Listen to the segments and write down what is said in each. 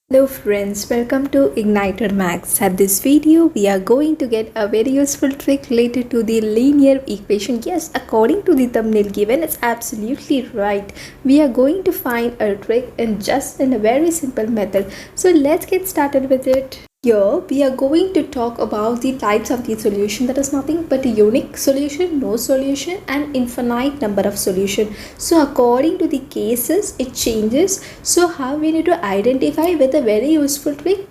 Hello friends, welcome to Igniter Max. At this video, we are going to get a very useful trick related to the linear equation. Yes, according to the thumbnail given, it's absolutely right. We are going to find a trick in a very simple method. So let's get started with it. Here we are going to talk about the types of the solution, that is nothing but a unique solution, no solution and infinite number of solution. So according to the cases it changes. So how we need to identify with a very useful trick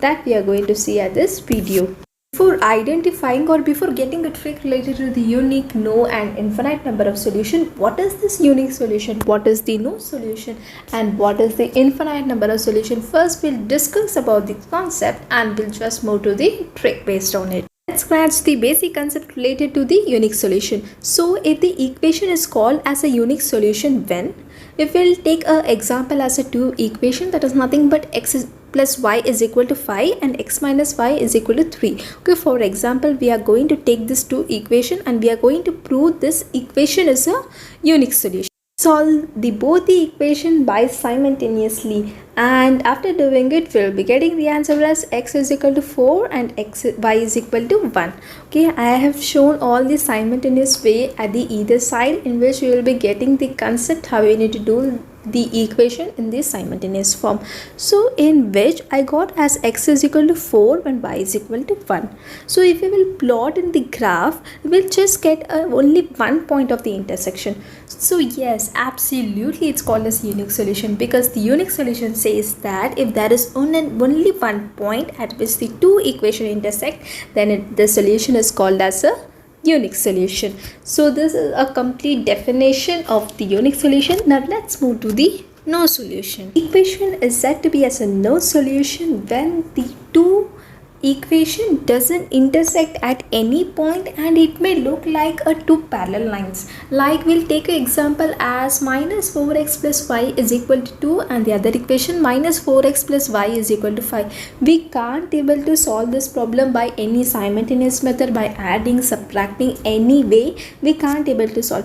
that we are going to see at this video. Before identifying or before getting a trick related to the unique, no and infinite number of solution, what is this unique solution, what is the no solution and what is the infinite number of solution? First we'll discuss about the concept and we'll just move to the trick based on it. Let's scratch the basic concept related to the unique solution. So if the equation is called as a unique solution when, if we'll take an example as a 2 equation, that is nothing but x plus y is equal to 5 and x minus y is equal to 3. Okay, for example, we are going to take this 2 equation and we are going to prove this equation is a unique solution. Solve both the equation by simultaneously, and after doing it we'll be getting the answer as x is equal to 4 and y is equal to 1. Okay, I have shown all the simultaneous way at the either side in which we will be getting the concept how we need to do the equation in this simultaneous form. So in which I got as x is equal to 4 and y is equal to 1. So if we will plot in the graph, we'll just get only one point of the intersection. So yes, absolutely it's called as unique solution, because the unique solution says that if there is only one point at which the two equations intersect, then the solution is called as a unique solution. So this is a complete definition of the unique solution. Now let's move to the no solution. Equation is said to be as a no solution when the two equation doesn't intersect at any point and it may look like a two parallel lines. Like we'll take an example as minus 4x plus y is equal to 2 and the other equation minus 4x plus y is equal to 5. We can't able to solve this problem by any simultaneous method, by adding, subtracting, any way we can't able to solve.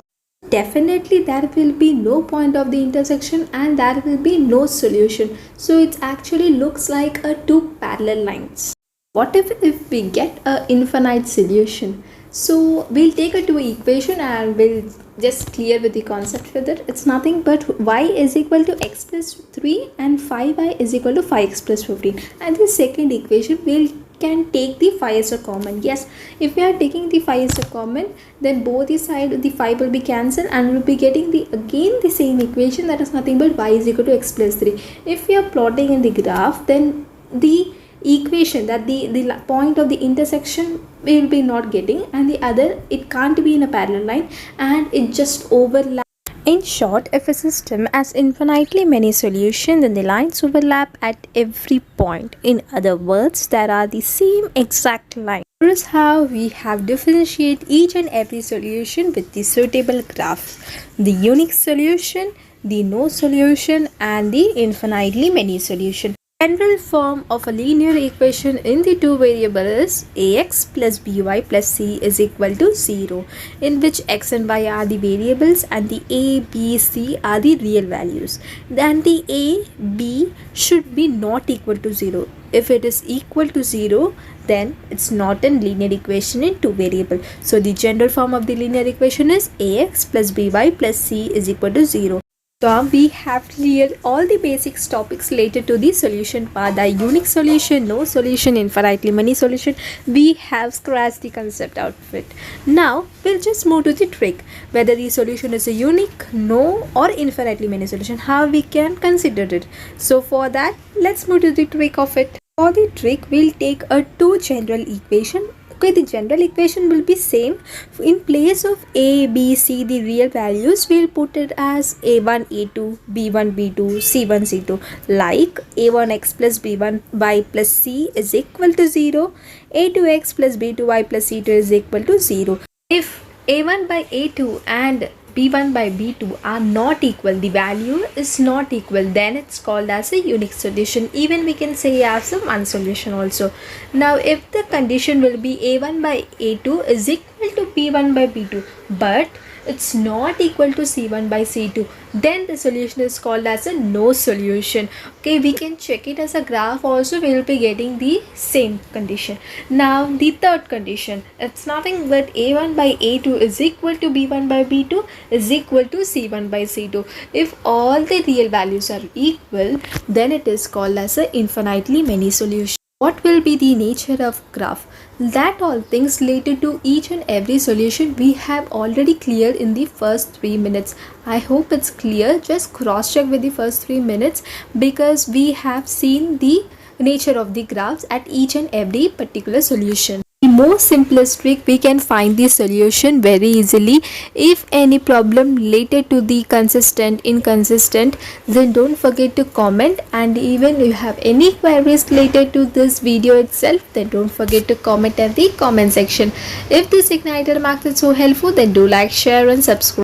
Definitely there will be no point of the intersection and there will be no solution. So it actually looks like a two parallel lines. What if we get a infinite solution? So we'll take a two equation and we'll just clear with the concept with it. It's nothing but y is equal to x plus 3 and 5y is equal to 5x plus 15. And the second equation we'll can take the 5 as a common. Yes, if we are taking the 5 as a common, then both the side the 5 will be cancelled and we'll be getting the again the same equation, that is nothing but y is equal to x plus 3. If we are plotting in the graph, then the equation that the point of the intersection we will be not getting, and the other it can't be in a parallel line and it just overlaps. In short, if a system has infinitely many solutions, then the lines overlap at every point. In other words, there are the same exact line. Here is how we have differentiate each and every solution with the suitable graphs: the unique solution, the no solution and the infinitely many solution. General form of a linear equation in the two variables ax plus by plus c is equal to 0, in which x and y are the variables and the a, b, c are the real values. Then the a, b should be not equal to 0. If it is equal to 0, then it's not a linear equation in two variables. So the general form of the linear equation is ax plus by plus c is equal to 0. So we have cleared all the basics topics related to the solution part, the unique solution, no solution, infinitely many solution. We have scratched the concept out of it. Now we'll just move to the trick, whether the solution is a unique, no or infinitely many solution, how we can consider it. So for that, let's move to the trick of it. For the trick, we'll take a two general equation. Okay, the general equation will be same. In place of a, b, c, the real values, we'll put it as a1, a2, b1, b2, c1, c2. Like a1x plus b1y plus c is equal to 0, a2x plus b2y plus c2 is equal to 0. If a1 by a2 and b1 by b2 are not equal, the value is not equal, then it's called as a unique solution. Even we can say as a one solution also. Now if the condition will be a1 by a2 is equal to b1 by b2, but it's not equal to C1 by C2, then the solution is called as a no solution. Okay, we can check it as a graph also, we will be getting the same condition. Now the third condition, it's nothing but A1 by A2 is equal to B1 by B2 is equal to C1 by C2. If all the real values are equal, then it is called as a infinitely many solution. What will be the nature of graph? That all things related to each and every solution we have already cleared in the first 3 minutes. I hope it's clear. Just cross check with the first 3 minutes, because we have seen the nature of the graphs at each and every particular solution. The most simplest trick, we can find the solution very easily. If any problem related to the consistent, inconsistent, then don't forget to comment, and even if you have any queries related to this video itself, then don't forget to comment at the comment section. If this Igniter Max is so helpful, then do like, share and subscribe.